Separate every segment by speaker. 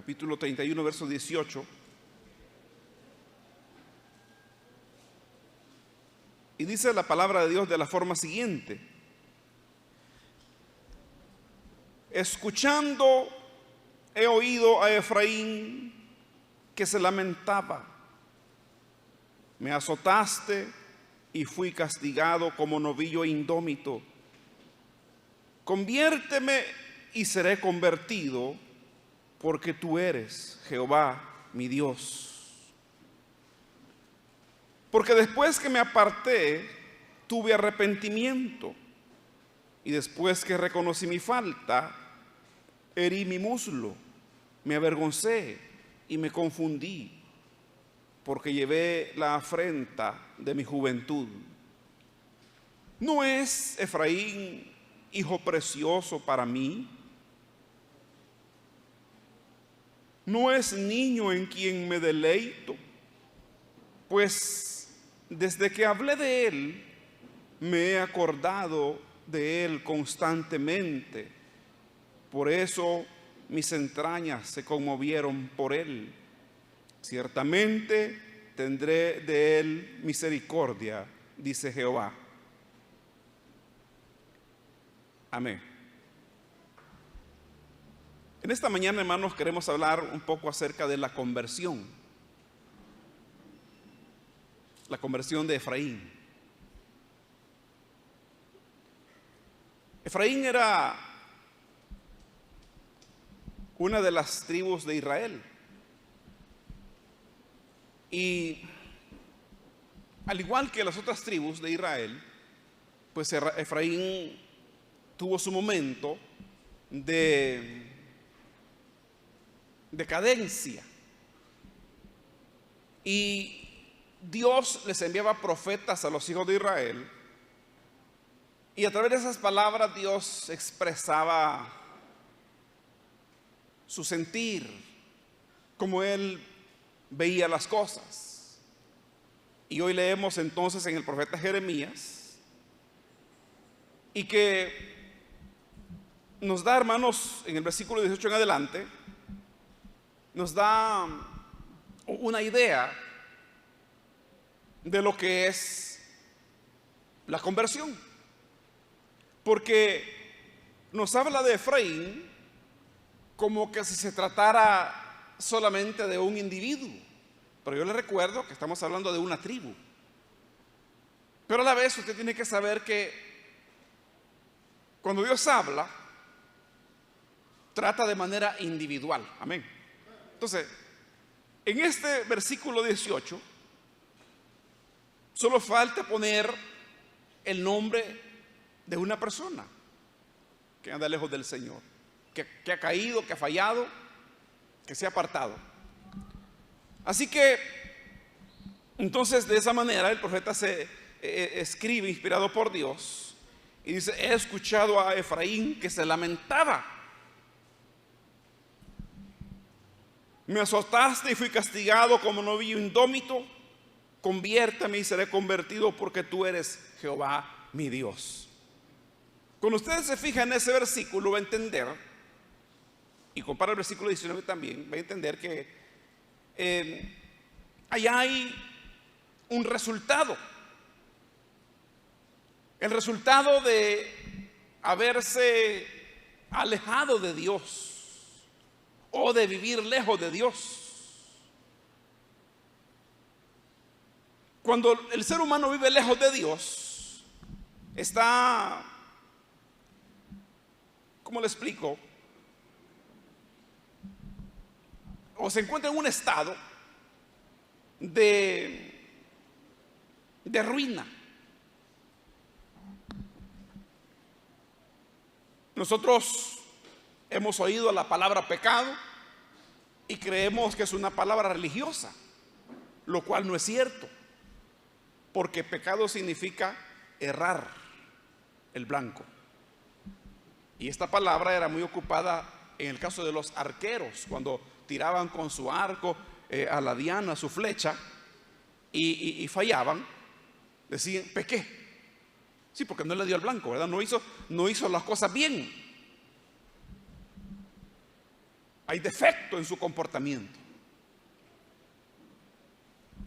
Speaker 1: capítulo 31, verso 18. Y dice la palabra de Dios de la forma siguiente: escuchando he oído a Efraín que se lamentaba. Me azotaste y fui castigado como novillo indómito. Conviérteme y seré convertido, porque tú eres Jehová mi Dios. Porque después que me aparté, tuve arrepentimiento, y después que reconocí mi falta, herí mi muslo, me avergoncé y me confundí, porque llevé la afrenta de mi juventud. ¿No es Efraín hijo precioso para mí? ¿No es niño en quien me deleito? Pues desde que hablé de él, me he acordado de él constantemente. Por eso mis entrañas se conmovieron por él. Ciertamente tendré de él misericordia, dice Jehová. Amén. En esta mañana, hermanos, queremos hablar un poco acerca de la conversión. La conversión de Efraín. Efraín era una de las tribus de Israel. Y al igual que las otras tribus de Israel, pues Efraín tuvo su momento de decadencia. Y Dios les enviaba profetas a los hijos de Israel, y a través de esas palabras Dios expresaba su sentir, como Él veía las cosas. Y hoy leemos entonces en el profeta Jeremías, y que nos da, hermanos, en el versículo 18 en adelante, nos da una idea de lo que es la conversión. Porque nos habla de Efraín como que si se tratara solamente de un individuo. Pero yo le recuerdo que estamos hablando de una tribu. Pero a la vez usted tiene que saber que cuando Dios habla, trata de manera individual. Amén. Entonces, en este versículo 18, solo falta poner el nombre de una persona que anda lejos del Señor, que ha caído, que ha fallado, que se ha apartado. Así que, entonces, de esa manera el profeta se escribe, inspirado por Dios, y dice: he escuchado a Efraín que se lamentaba. Me azotaste y fui castigado como novillo indómito. Conviérteme y seré convertido, porque tú eres Jehová mi Dios. Cuando ustedes se fijan en ese versículo, va a entender, y compara el versículo 19 también, va a entender que allá hay un resultado. El resultado de haberse alejado de Dios, o de vivir lejos de Dios. Cuando el ser humano vive lejos de Dios, está, ¿cómo le explico? O se encuentra en un estado de ruina. Nosotros hemos oído la palabra pecado y creemos que es una palabra religiosa, lo cual no es cierto, porque pecado significa errar el blanco. Y esta palabra era muy ocupada en el caso de los arqueros, cuando tiraban con su arco a la diana, su flecha, y fallaban, decían: pequé. Sí, porque no le dio al blanco, ¿verdad? No hizo las cosas bien. hay defecto en su comportamiento.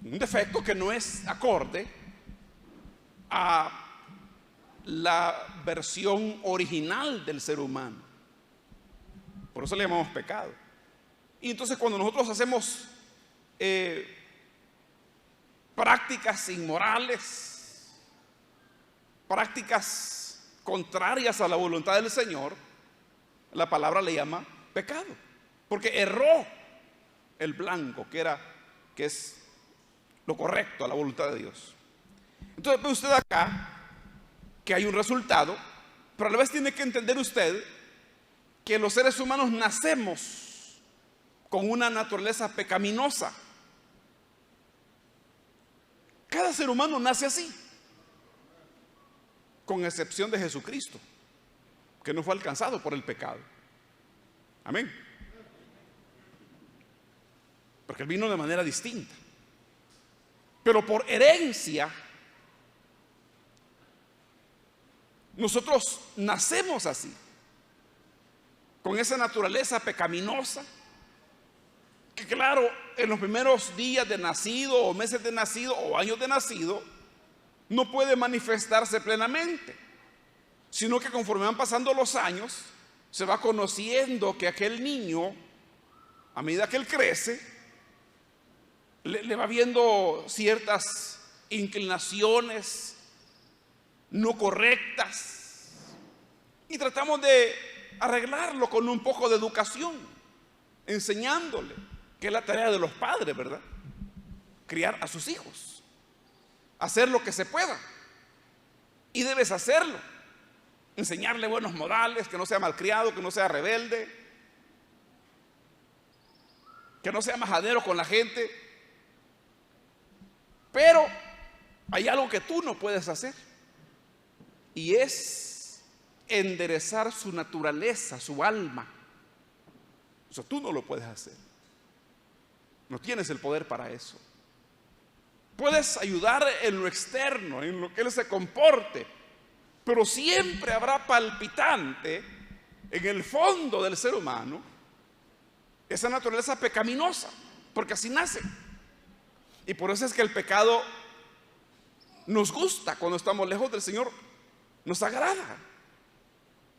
Speaker 1: Un defecto que no es acorde a la versión original del ser humano. Por eso le llamamos pecado. Y entonces cuando nosotros hacemos prácticas inmorales, prácticas contrarias a la voluntad del Señor, la palabra le llama pecado, porque erró el blanco que es lo correcto a la voluntad de Dios. Entonces ve usted acá que hay un resultado, pero a la vez tiene que entender usted que los seres humanos nacemos con una naturaleza pecaminosa. Cada ser humano nace así, con excepción de Jesucristo, que no fue alcanzado por el pecado. Amén. Porque Él vino de manera distinta. Pero por herencia, nosotros nacemos así, con esa naturaleza pecaminosa, que claro, en los primeros días de nacido, o meses de nacido, o años de nacido, no puede manifestarse plenamente, sino que conforme van pasando los años, se va conociendo que aquel niño, a medida que él crece, le va viendo ciertas inclinaciones no correctas, y tratamos de arreglarlo con un poco de educación, enseñándole, que es la tarea de los padres, ¿verdad? Criar a sus hijos, hacer lo que se pueda, y debes hacerlo, enseñarle buenos modales, que no sea malcriado, que no sea rebelde, que no sea majadero con la gente. Pero hay algo que tú no puedes hacer, y es enderezar su naturaleza, su alma. Eso tú no lo puedes hacer. No tienes el poder para eso. Puedes ayudar en lo externo, en lo que él se comporte, pero siempre habrá palpitante en el fondo del ser humano esa naturaleza pecaminosa, porque así nace. Y por eso es que el pecado nos gusta cuando estamos lejos del Señor, nos agrada,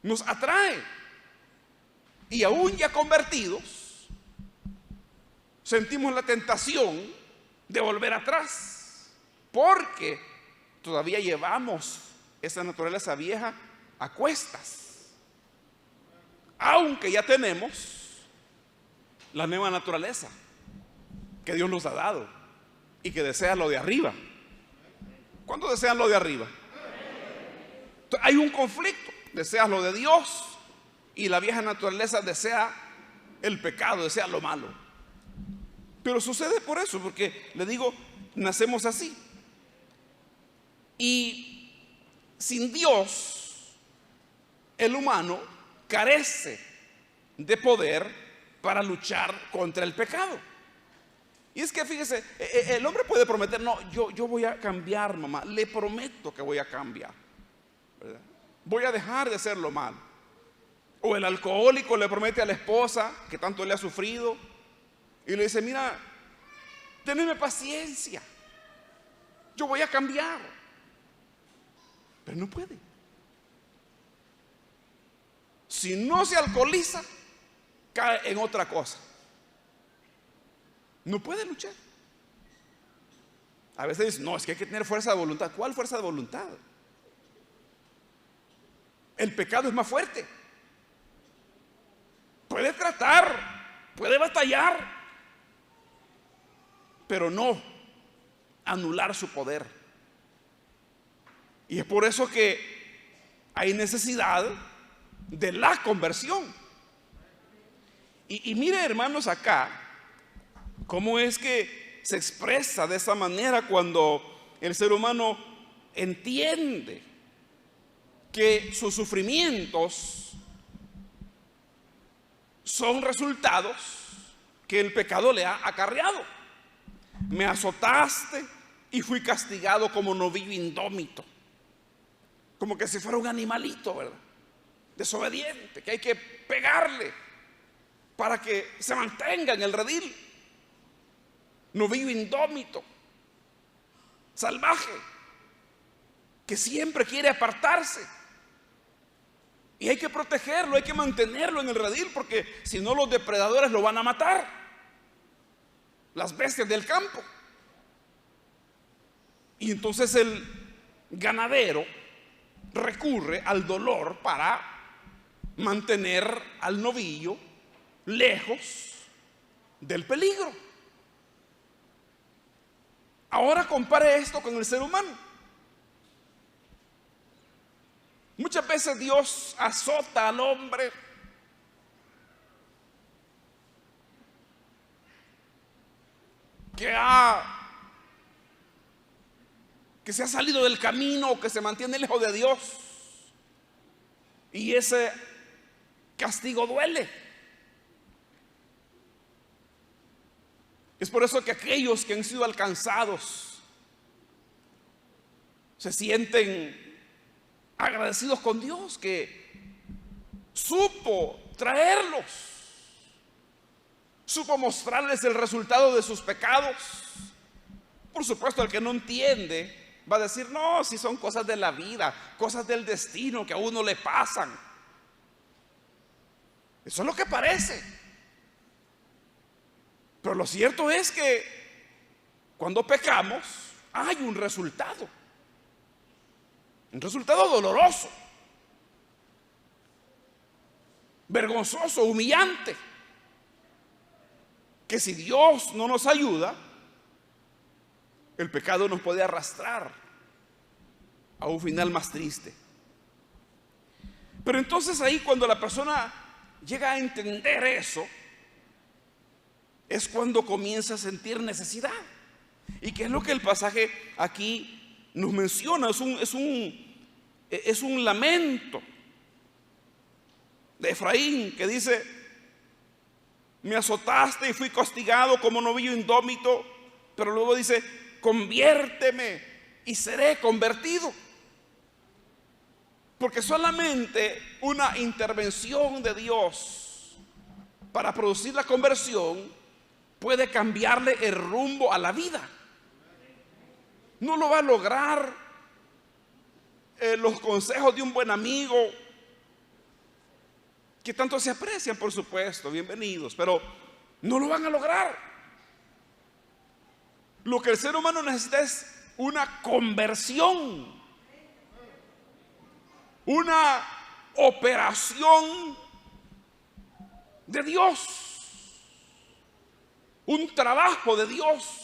Speaker 1: nos atrae. Y aún ya convertidos, sentimos la tentación de volver atrás, porque todavía llevamos esa naturaleza vieja a cuestas, aunque ya tenemos la nueva naturaleza que Dios nos ha dado y que desea lo de arriba. ¿Cuántos desean lo de arriba? Entonces, hay un conflicto. Deseas lo de Dios y la vieja naturaleza desea el pecado, desea lo malo. Pero sucede por eso, porque le digo, nacemos así. Y sin Dios, el humano carece de poder para luchar contra el pecado. Y es que fíjese, el hombre puede prometer, no, yo voy a cambiar, mamá, le prometo que voy a cambiar, ¿verdad? Voy a dejar de hacer lo malo. O el alcohólico le promete a la esposa que tanto le ha sufrido y le dice, mira, teneme paciencia, yo voy a cambiar. Pero no puede. Si no se alcoholiza, cae en otra cosa. No puede luchar. A veces dicen, no, es que hay que tener fuerza de voluntad. ¿Cuál fuerza de voluntad? El pecado es más fuerte. Puede tratar, puede batallar, pero no anular su poder. Y es por eso que hay necesidad de la conversión. Y mire, hermanos, acá cómo es que se expresa de esa manera cuando el ser humano entiende que sus sufrimientos son resultados que el pecado le ha acarreado. Me azotaste y fui castigado como novillo indómito, como que si fuera un animalito, ¿verdad? Desobediente, que hay que pegarle para que se mantenga en el redil. Novillo indómito, salvaje, que siempre quiere apartarse. Y hay que protegerlo, hay que mantenerlo en el redil, porque si no los depredadores lo van a matar, las bestias del campo. Y entonces el ganadero recurre al dolor para mantener al novillo lejos del peligro. Ahora compare esto con el ser humano. Muchas veces Dios azota al hombre que se ha salido del camino, que se mantiene lejos de Dios, y ese castigo duele. Es por eso que aquellos que han sido alcanzados se sienten agradecidos con Dios, que supo traerlos, supo mostrarles el resultado de sus pecados. Por supuesto, el que no entiende va a decir: no, si son cosas de la vida, cosas del destino que a uno le pasan. Eso es lo que parece. Pero lo cierto es que cuando pecamos hay un resultado doloroso, vergonzoso, humillante, que si Dios no nos ayuda, el pecado nos puede arrastrar a un final más triste. Pero entonces ahí, cuando la persona llega a entender eso, es cuando comienza a sentir necesidad. ¿Y qué es lo que el pasaje aquí nos menciona? Es un lamento de Efraín, que dice: me azotaste y fui castigado como novillo indómito. Pero luego dice: conviérteme y seré convertido. Porque solamente una intervención de Dios para producir la conversión puede cambiarle el rumbo a la vida. No lo va a lograr los consejos de un buen amigo, que tanto se aprecian, por supuesto, bienvenidos, pero no lo van a lograr. Lo que el ser humano necesita es una conversión, una operación de Dios, un trabajo de Dios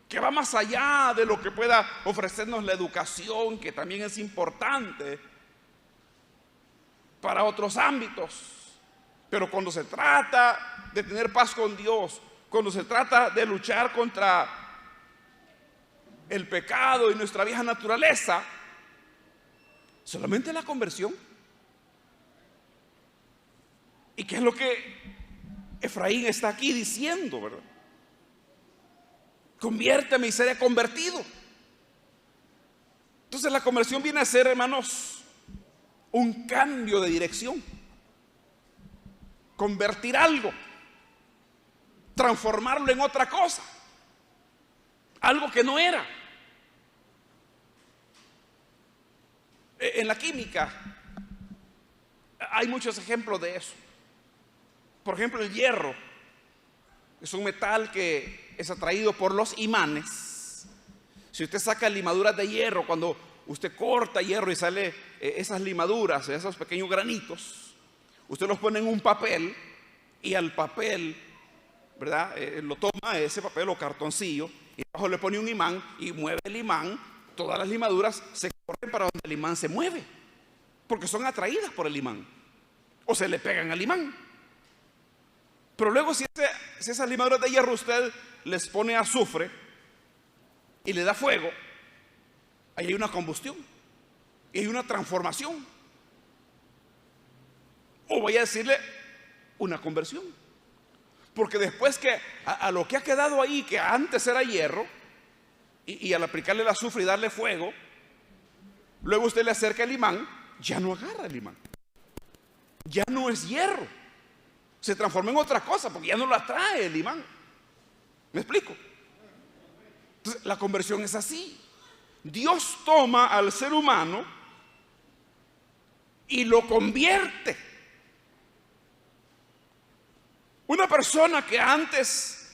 Speaker 1: que va más allá de lo que pueda ofrecernos la educación, que también es importante para otros ámbitos. Pero cuando se trata de tener paz con Dios, cuando se trata de luchar contra el pecado y nuestra vieja naturaleza, solamente la conversión. ¿Y qué es lo que Efraín está aquí diciendo, verdad? Conviérteme y seré convertido. Entonces la conversión viene a ser, hermanos, un cambio de dirección. Convertir algo, transformarlo en otra cosa, algo que no era. En la química hay muchos ejemplos de eso. Por ejemplo, el hierro es un metal que es atraído por los imanes. Si usted saca limaduras de hierro, cuando usted corta hierro y sale esas limaduras, esos pequeños granitos, usted los pone en un papel, y al papel, ¿verdad? Lo toma ese papel o cartoncillo, y abajo le pone un imán y mueve el imán. Todas las limaduras se corren para donde el imán se mueve, porque son atraídas por el imán, o se le pegan al imán. Pero luego, si esas limaduras de hierro usted les pone azufre y le da fuego, ahí hay una combustión y hay una transformación, o voy a decirle una conversión. Porque después que a lo que ha quedado ahí, que antes era hierro, y al aplicarle el azufre y darle fuego, luego usted le acerca el imán, ya no agarra el imán, ya no es hierro, se transforma en otra cosa, porque ya no lo atrae el imán. ¿Me explico? Entonces, la conversión es así. Dios toma al ser humano y lo convierte. Una persona que antes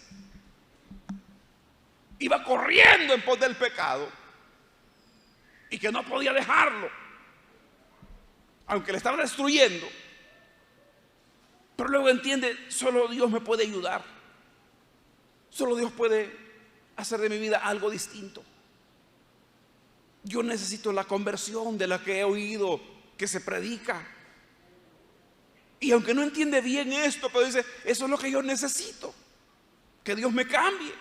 Speaker 1: iba corriendo en pos del pecado y que no podía dejarlo, aunque le estaba destruyendo, pero luego entiende: solo Dios me puede ayudar, solo Dios puede hacer de mi vida algo distinto. Yo necesito la conversión de la que he oído que se predica. Y aunque no entiende bien esto, pero dice: eso es lo que yo necesito, que Dios me cambie.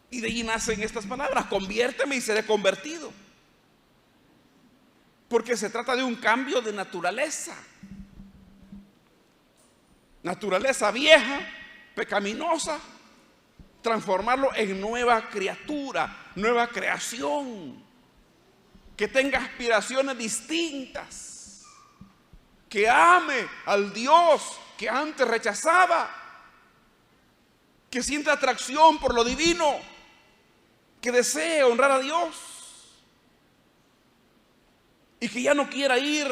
Speaker 1: Y de allí nacen estas palabras: conviérteme y seré convertido. Porque se trata de un cambio de naturaleza. Naturaleza vieja, pecaminosa, transformarlo en nueva criatura, nueva creación, que tenga aspiraciones distintas, que ame al Dios que antes rechazaba, que sienta atracción por lo divino, que desee honrar a Dios y que ya no quiera ir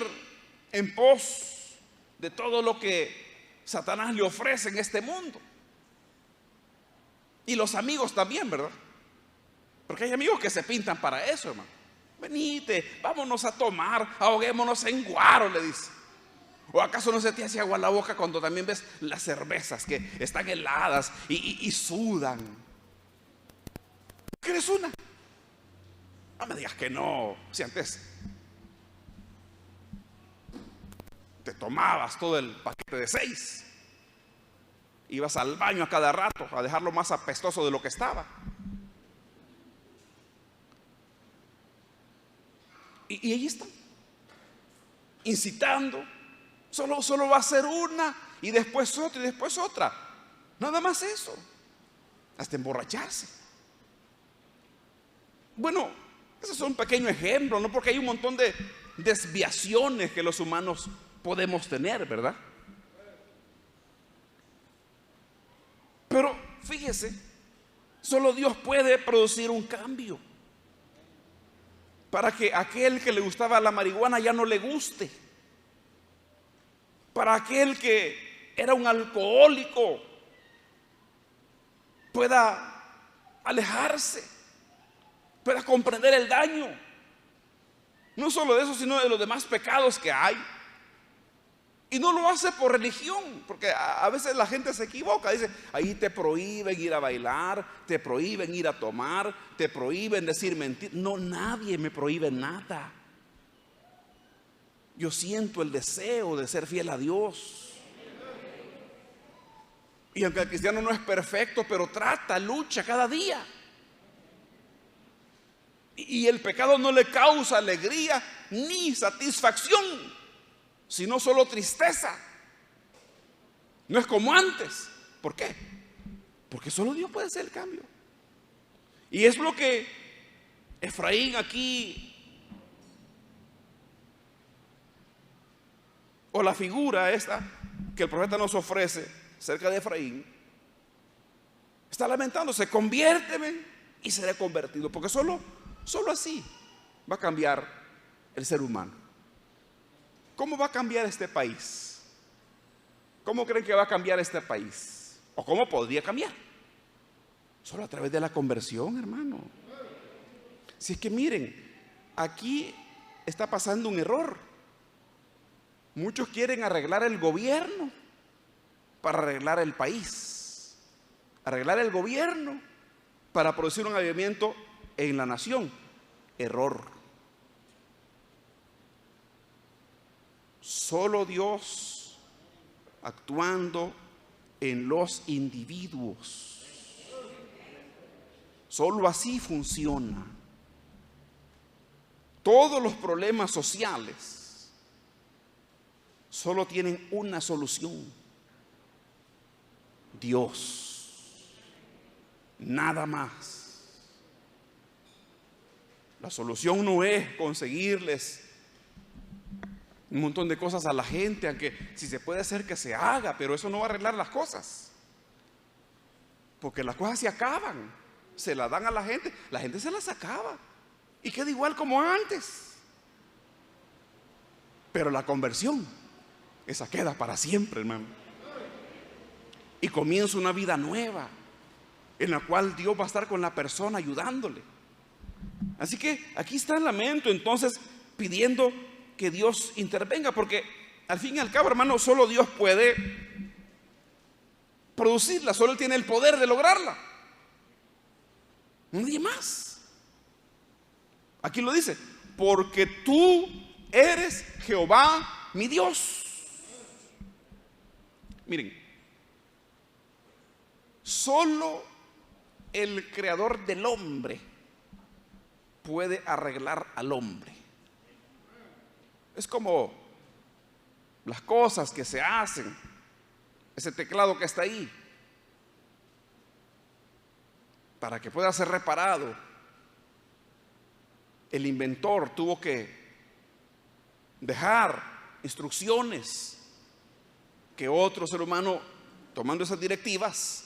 Speaker 1: en pos de todo lo que Satanás le ofrece en este mundo. Y los amigos también, ¿verdad? Porque hay amigos que se pintan para eso, hermano. Venite, vámonos a tomar, ahoguémonos en guaro, le dice. ¿O acaso no se te hace agua la boca cuando también ves las cervezas que están heladas y sudan? ¿Quieres una? No me digas que no. Si antes te tomabas todo el paquete de 6, ibas al baño a cada rato a dejarlo más apestoso de lo que estaba. Y ahí están, incitando. Solo va a ser una y después otra y después otra. Nada más eso, hasta emborracharse. Bueno, ese es un pequeño ejemplo, ¿no? Porque hay un montón de desviaciones que los humanos podemos tener, ¿verdad? Pero fíjese, solo Dios puede producir un cambio para que aquel que le gustaba la marihuana ya no le guste, para aquel que era un alcohólico pueda alejarse, pueda comprender el daño, no solo de eso, sino de los demás pecados que hay. Y no lo hace por religión, porque a veces la gente se equivoca. Dice: ahí te prohíben ir a bailar, te prohíben ir a tomar, te prohíben decir mentiras. No, nadie me prohíbe nada. Yo siento el deseo de ser fiel a Dios. Y aunque el cristiano no es perfecto, pero trata, lucha cada día. Y el pecado no le causa alegría ni satisfacción, sino solo tristeza. No es como antes. ¿Por qué? Porque solo Dios puede hacer el cambio. Y es lo que Efraín aquí, o la figura esta que el profeta nos ofrece cerca de Efraín, está lamentándose: conviérteme y seré convertido. Porque solo así va a cambiar el ser humano. ¿Cómo va a cambiar este país? ¿Cómo creen que va a cambiar este país? ¿O cómo podría cambiar? Solo a través de la conversión, hermano. Si es que miren, aquí está pasando un error. Muchos quieren arreglar el gobierno para arreglar el país, arreglar el gobierno para producir un avivamiento en la nación. Error. Solo Dios actuando en los individuos. Solo así funciona. Todos los problemas sociales solo tienen una solución: Dios. Nada más. La solución no es conseguirles un montón de cosas a la gente, aunque si se puede hacer que se haga, pero eso no va a arreglar las cosas, porque las cosas se acaban, se las dan a la gente se las acaba y queda igual como antes, pero la conversión, esa queda para siempre, hermano, y comienza una vida nueva en la cual Dios va a estar con la persona ayudándole. Así que aquí está el lamento, entonces, pidiendo que Dios intervenga, porque al fin y al cabo, hermano, solo Dios puede producirla, solo Él tiene el poder de lograrla, nadie más. Aquí lo dice: porque tú eres Jehová mi Dios. Miren, solo el creador del hombre puede arreglar al hombre. Es como las cosas que se hacen, ese teclado que está ahí, para que pueda ser reparado, el inventor tuvo que dejar instrucciones que otro ser humano, tomando esas directivas,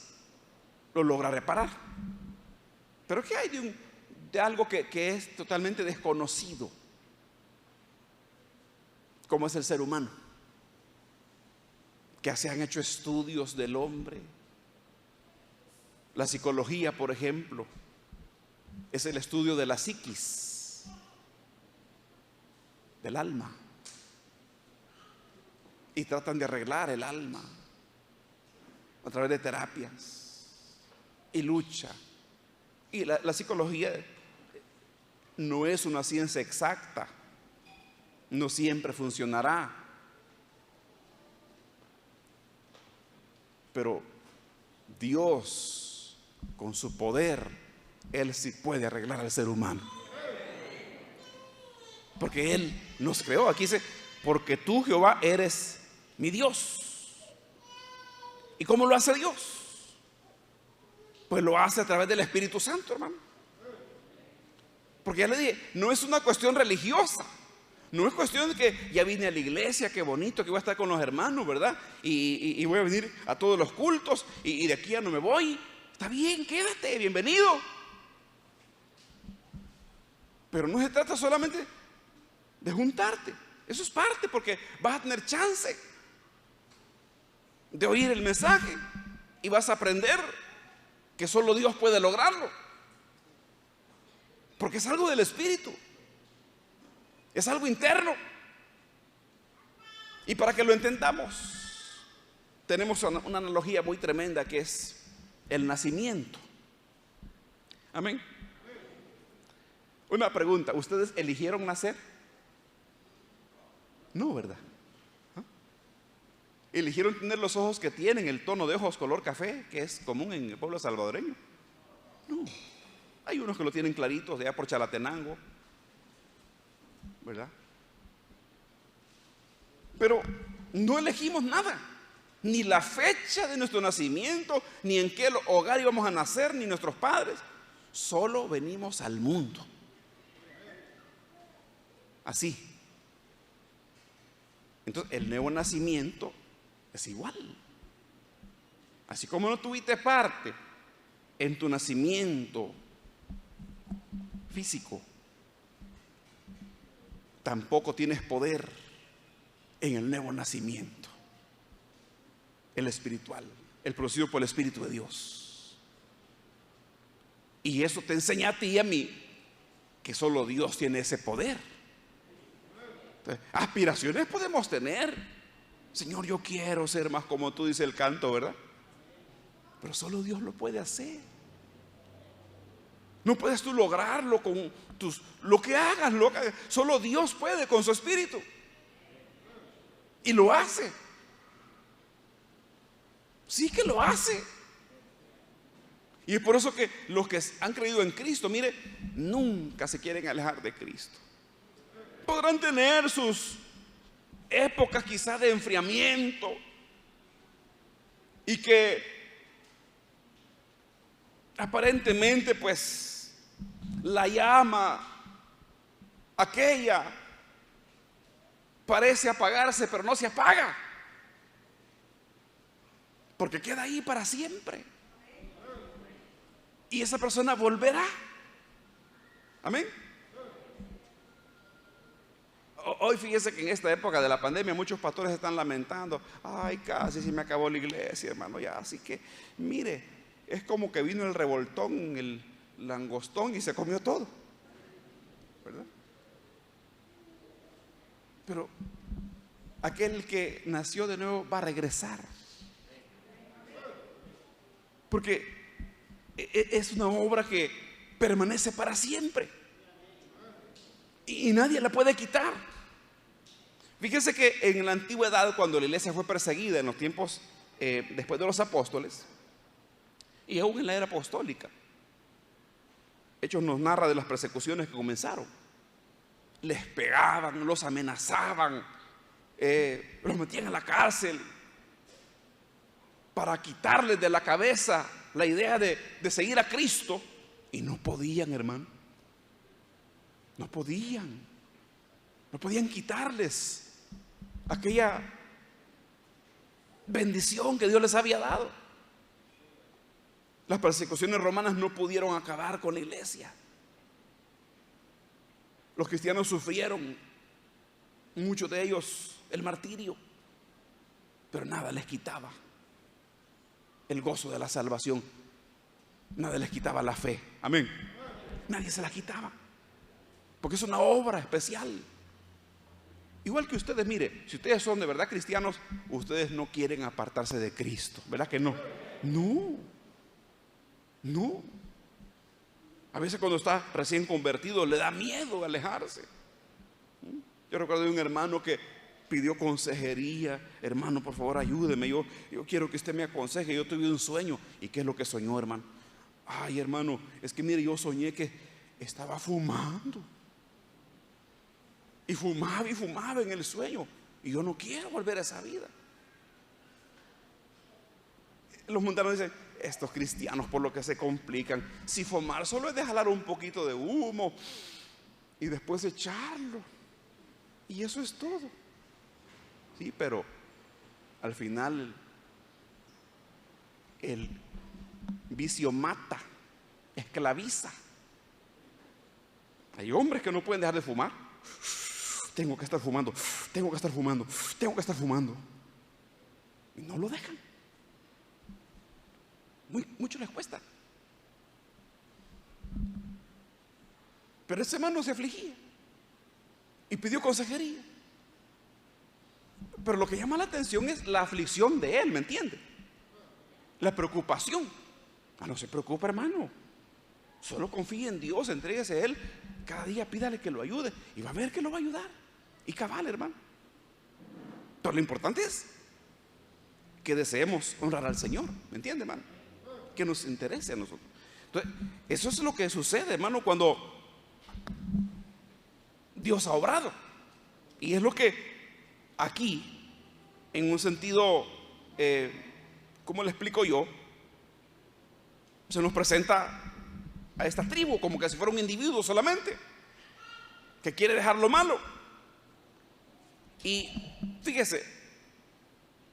Speaker 1: lo logra reparar. Pero ¿qué hay de algo que es totalmente desconocido, como es el ser humano? Que se han hecho estudios del hombre. La psicología, por ejemplo, es el estudio de la psiquis, del alma, y tratan de arreglar el alma a través de terapias y lucha. Y la psicología no es una ciencia exacta, no siempre funcionará, pero Dios, con su poder, Él sí puede arreglar al ser humano, porque Él nos creó. Aquí dice: porque tú, Jehová, eres mi Dios. ¿Y cómo lo hace Dios? Pues lo hace a través del Espíritu Santo, hermano. Porque ya le dije, no es una cuestión religiosa, no es cuestión de que ya vine a la iglesia, qué bonito, que voy a estar con los hermanos, ¿verdad? Y voy a venir a todos los cultos y de aquí ya no me voy. Está bien, quédate, bienvenido. Pero no se trata solamente de juntarte, eso es parte, porque vas a tener chance de oír el mensaje y vas a aprender que solo Dios puede lograrlo, porque es algo del Espíritu, es algo interno. Y para que lo entendamos, tenemos una analogía muy tremenda, que es el nacimiento. Amén. Una pregunta: ¿ustedes eligieron nacer? No, ¿verdad? ¿Eligieron tener los ojos que tienen, el tono de ojos color café, que es común en el pueblo salvadoreño? No. Hay unos que lo tienen claritos de allá por Chalatenango, ¿verdad? Pero no elegimos nada, ni la fecha de nuestro nacimiento, ni en qué hogar íbamos a nacer, ni nuestros padres. Solo venimos al mundo, así. Entonces el nuevo nacimiento es igual. Así como no tuviste parte en tu nacimiento físico, tampoco tienes poder en el nuevo nacimiento, el espiritual, el producido por el Espíritu de Dios. Y eso te enseña a ti y a mí que solo Dios tiene ese poder. Entonces, aspiraciones podemos tener. Señor, yo quiero ser más como tú, dice el canto, ¿verdad? Pero solo Dios lo puede hacer. No puedes tú lograrlo con lo que hagas, solo Dios puede con su Espíritu. Y lo hace. Sí que lo hace. Y es por eso que los que han creído en Cristo, mire, nunca se quieren alejar de Cristo. Podrán tener sus épocas quizás de enfriamiento, y que aparentemente pues la llama aquella parece apagarse, pero no se apaga, porque queda ahí para siempre. Y esa persona volverá. Amén. Hoy fíjese que en esta época de la pandemia muchos pastores están lamentando: ay, casi se me acabó la iglesia, hermano, ya. Así que mire, es como que vino el revoltón, el langostón, y se comió todo, ¿verdad? Pero aquel que nació de nuevo va a regresar, porque es una obra que permanece para siempre y nadie la puede quitar. Fíjense que en la antigüedad, cuando la iglesia fue perseguida en los tiempos después de los apóstoles, y aún en la era apostólica, Hechos nos narra de las persecuciones que comenzaron. Les pegaban, los amenazaban, los metían a la cárcel para quitarles de la cabeza la idea de seguir a Cristo, y no podían, hermano. No podían quitarles aquella bendición que Dios les había dado. Las persecuciones romanas no pudieron acabar con la iglesia. Los cristianos sufrieron, muchos de ellos, el martirio, pero nada les quitaba el gozo de la salvación. Nada les quitaba la fe. Amén. Nadie se la quitaba, porque es una obra especial. Igual que ustedes, mire, si ustedes son de verdad cristianos, ustedes no quieren apartarse de Cristo, ¿verdad que no? No. A veces cuando está recién convertido le da miedo alejarse. Yo recuerdo de un hermano que pidió consejería: hermano, por favor, ayúdeme, yo quiero que usted me aconseje, yo tuve un sueño. ¿Y qué es lo que soñó, hermano? Ay, hermano, es que mire, yo soñé que estaba fumando, y fumaba en el sueño, y yo no quiero volver a esa vida. Los mundanos dicen: estos cristianos por lo que se complican. Si fumar solo es de jalar un poquito de humo y después echarlo, y eso es todo. Sí, pero al final el vicio mata, esclaviza. Hay hombres que no pueden dejar de fumar. Tengo que estar fumando, y no lo dejan. Mucho les cuesta. Pero ese hermano se afligía y pidió consejería. Pero lo que llama la atención es la aflicción de él, ¿me entiende? La preocupación. No se preocupe, hermano, solo confíe en Dios, entréguese a Él. Cada día pídale que lo ayude y va a ver que lo va a ayudar. Y cabal, hermano. Pero lo importante es que deseemos honrar al Señor, ¿me entiende, hermano? Que nos interese a nosotros. Entonces, eso es lo que sucede, hermano, cuando Dios ha obrado. Y es lo que aquí, en un sentido, ¿cómo le explico yo? Se nos presenta a esta tribu como que si fuera un individuo solamente que quiere dejar lo malo. Y fíjese,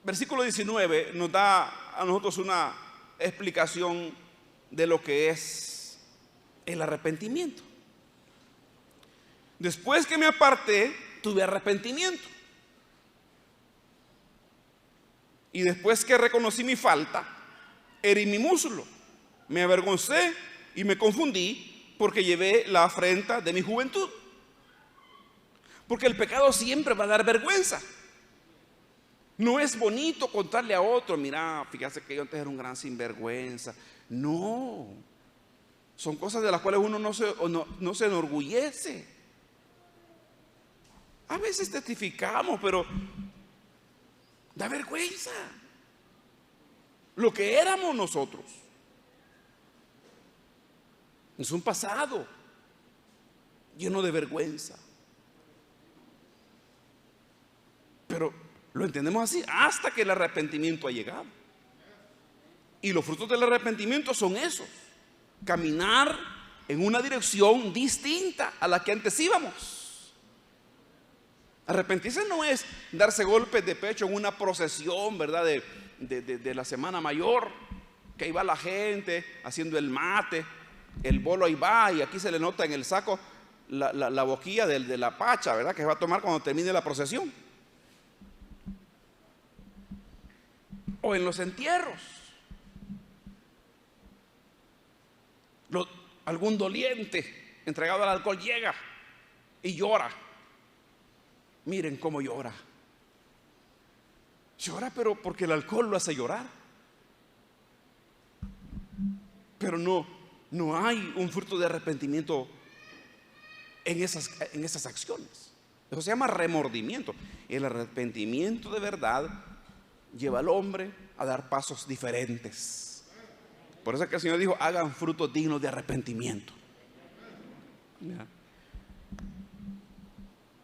Speaker 1: versículo 19 nos da a nosotros una explicación de lo que es el arrepentimiento. Después que me aparté, tuve arrepentimiento. Y después que reconocí mi falta, herí mi muslo, me avergoncé y me confundí, porque llevé la afrenta de mi juventud. Porque el pecado siempre va a dar vergüenza. No es bonito contarle a otro: mira, fíjate que yo antes era un gran sinvergüenza. No, son cosas de las cuales uno no se enorgullece. A veces testificamos, pero da vergüenza lo que éramos nosotros. Es un pasado lleno de vergüenza. Pero lo entendemos así hasta que el arrepentimiento ha llegado. Y los frutos del arrepentimiento son esos: caminar en una dirección distinta a la que antes íbamos. Arrepentirse no es darse golpes de pecho en una procesión, ¿verdad? De la Semana Mayor, que ahí va la gente haciendo el mate, el bolo ahí va, y aquí se le nota en el saco la boquilla de la pacha, ¿verdad? Que se va a tomar cuando termine la procesión. O en los entierros. Algún doliente entregado al alcohol llega y llora. Miren cómo llora. Llora, pero porque el alcohol lo hace llorar. Pero no hay un fruto de arrepentimiento en esas acciones. Eso se llama remordimiento. El arrepentimiento de verdad lleva al hombre a dar pasos diferentes. Por eso es que el Señor dijo: hagan frutos dignos de arrepentimiento. ¿Ya?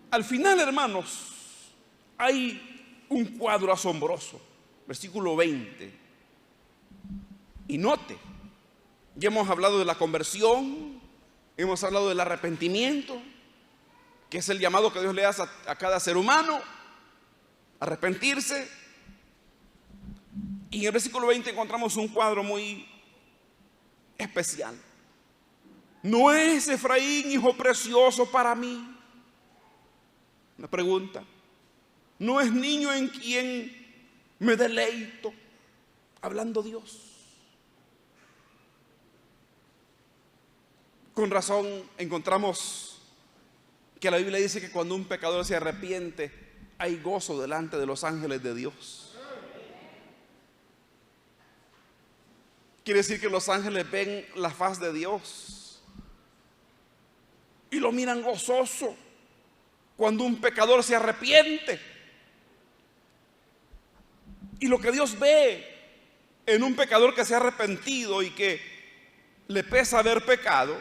Speaker 1: Al final, hermanos, hay un cuadro asombroso. Versículo 20. Y note, ya hemos hablado de la conversión, hemos hablado del arrepentimiento, que es el llamado que Dios le hace a cada ser humano, arrepentirse. Y en el versículo 20 encontramos un cuadro muy especial. ¿No es Efraín hijo precioso para mí? Una pregunta. ¿No es niño en quien me deleito? Hablando Dios. Con razón encontramos que la Biblia dice que cuando un pecador se arrepiente, hay gozo delante de los ángeles de Dios. Quiere decir que los ángeles ven la faz de Dios y lo miran gozoso cuando un pecador se arrepiente. Y lo que Dios ve en un pecador que se ha arrepentido y que le pesa haber pecado,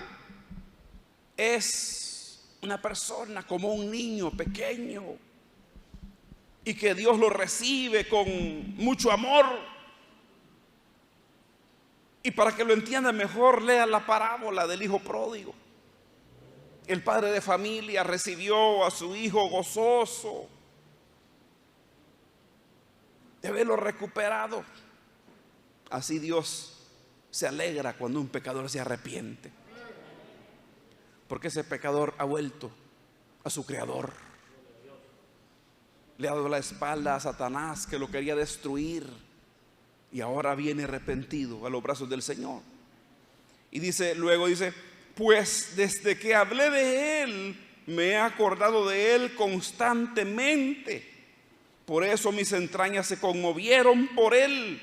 Speaker 1: es una persona como un niño pequeño y que Dios lo recibe con mucho amor. Y para que lo entiendan mejor, lean la parábola del hijo pródigo. El padre de familia recibió a su hijo gozoso de haberlo recuperado. Así Dios se alegra cuando un pecador se arrepiente, porque ese pecador ha vuelto a su creador. Le ha dado la espalda a Satanás, que lo quería destruir, y ahora viene arrepentido a los brazos del Señor. Y luego dice: pues desde que hablé de él, me he acordado de él constantemente. Por eso mis entrañas se conmovieron por él.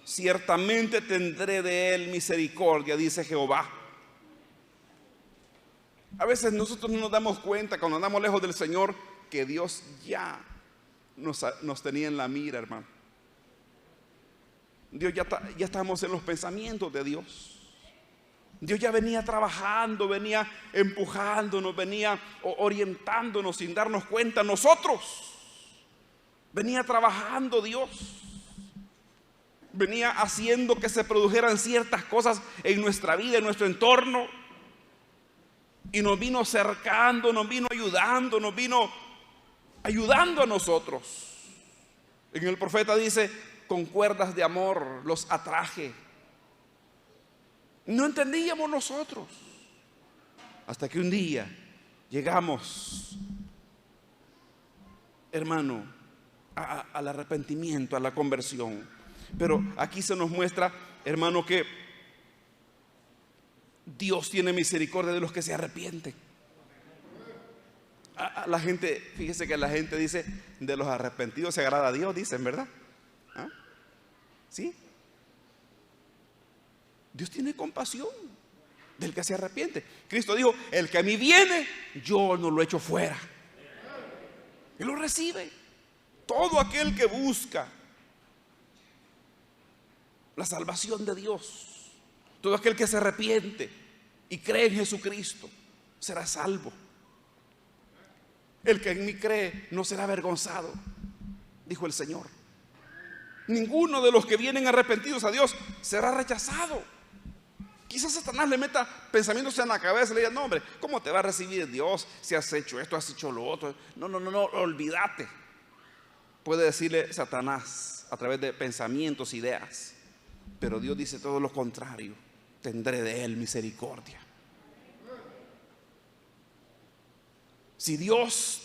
Speaker 1: Ciertamente tendré de él misericordia, dice Jehová. A veces nosotros no nos damos cuenta, cuando andamos lejos del Señor, que Dios ya nos tenía en la mira, hermano. Dios ya estábamos en los pensamientos de Dios. Dios ya venía trabajando, venía empujándonos, venía orientándonos sin darnos cuenta nosotros. Venía trabajando Dios. Venía haciendo que se produjeran ciertas cosas en nuestra vida, en nuestro entorno. Y nos vino cercando, nos vino ayudando, nos vino ayudando a nosotros. En el profeta dice: con cuerdas de amor los atraje. No entendíamos nosotros, hasta que un día llegamos, hermano, al arrepentimiento, a la conversión. Pero aquí se nos muestra, hermano, que Dios tiene misericordia de los que se arrepienten. La gente, fíjese que la gente dice: de los arrepentidos se agrada a Dios, dicen, ¿verdad? ¿Ah? ¿Sí? Dios tiene compasión del que se arrepiente. Cristo dijo: el que a mí viene, yo no lo echo fuera. Él lo recibe. Todo aquel que busca la salvación de Dios, todo aquel que se arrepiente y cree en Jesucristo, será salvo. El que en mí cree no será avergonzado, dijo el Señor. Ninguno de los que vienen arrepentidos a Dios será rechazado. Quizás Satanás le meta pensamientos en la cabeza y le diga: no, hombre, ¿cómo te va a recibir Dios si has hecho esto, has hecho lo otro? No, olvídate. Puede decirle Satanás a través de pensamientos, ideas. Pero Dios dice todo lo contrario: tendré de él misericordia. Si Dios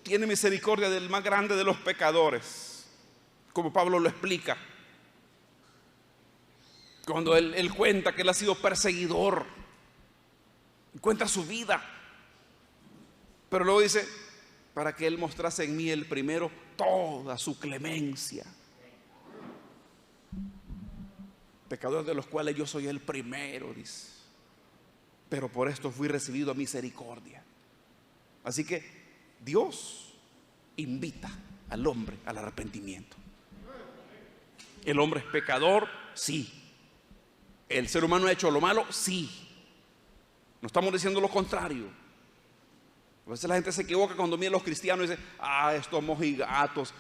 Speaker 1: tiene misericordia del más grande de los pecadores, como Pablo lo explica, cuando él cuenta que él ha sido perseguidor, cuenta su vida, pero luego dice: para que él mostrase en mí el primero toda su clemencia, pecadores de los cuales yo soy el primero, dice, pero por esto fui recibido a misericordia. Así que Dios invita al hombre al arrepentimiento. El hombre es pecador, sí. El ser humano ha hecho lo malo, sí. No estamos diciendo lo contrario. A veces la gente se equivoca cuando mira a los cristianos y dice: estos mojigatos,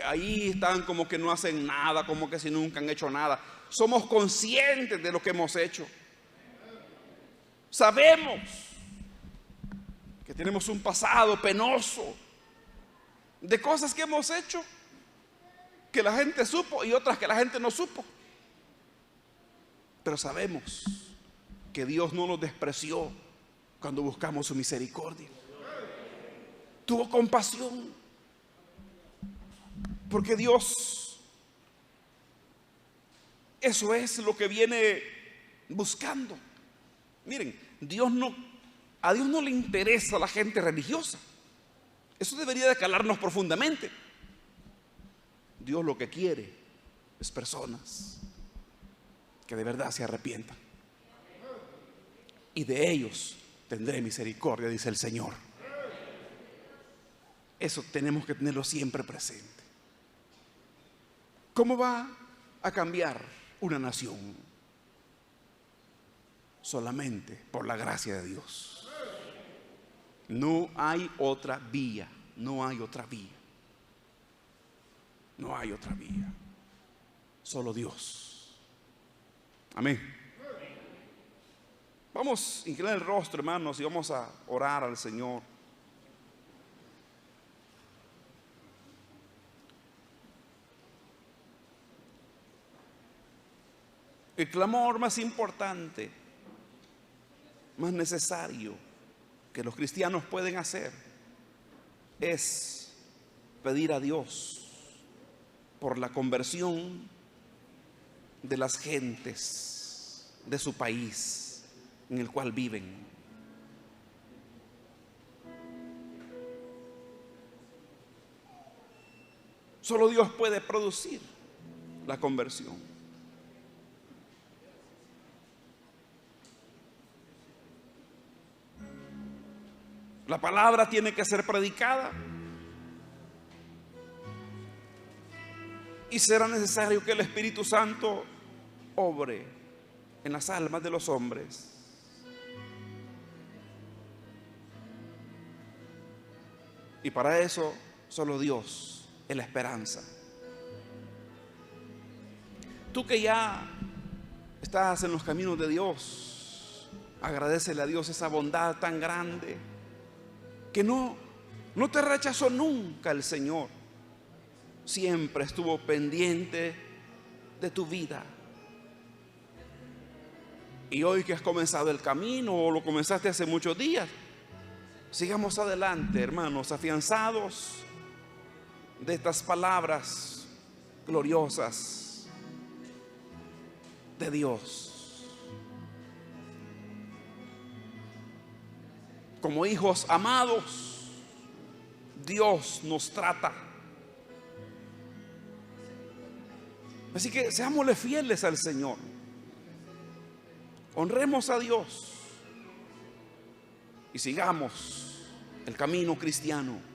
Speaker 1: ahí están como que no hacen nada, como que si nunca han hecho nada. Somos conscientes de lo que hemos hecho. Sabemos que tenemos un pasado penoso de cosas que hemos hecho, que la gente supo y otras que la gente no supo. Pero sabemos que Dios no nos despreció cuando buscamos su misericordia. Tuvo compasión, porque Dios, eso es lo que viene buscando. Miren, a Dios no le interesa la gente religiosa. Eso debería de calarnos profundamente. Dios lo que quiere es personas que de verdad se arrepientan, y de ellos tendré misericordia, dice el Señor. Eso tenemos que tenerlo siempre presente. ¿Cómo va a cambiar una nación? Solamente por la gracia de Dios. No hay otra vía. No hay otra vía. No hay otra vía. Solo Dios. Amén. Vamos a inclinar el rostro, hermanos, y vamos a orar al Señor. El clamor más importante, más necesario que los cristianos pueden hacer es pedir a Dios por la conversión de las gentes de su país en el cual viven. Solo Dios puede producir la conversión. La palabra tiene que ser predicada, y será necesario que el Espíritu Santo obre en las almas de los hombres. Y para eso solo Dios es la esperanza. Tú que ya estás en los caminos de Dios, agradécele a Dios esa bondad tan grande, que no te rechazó nunca el Señor. Siempre estuvo pendiente de tu vida. Y hoy que has comenzado el camino, o lo comenzaste hace muchos días, sigamos adelante, hermanos, afianzados de estas palabras gloriosas de Dios. Como hijos amados, Dios nos trata. Así que seámosle fieles al Señor. Honremos a Dios y sigamos el camino cristiano.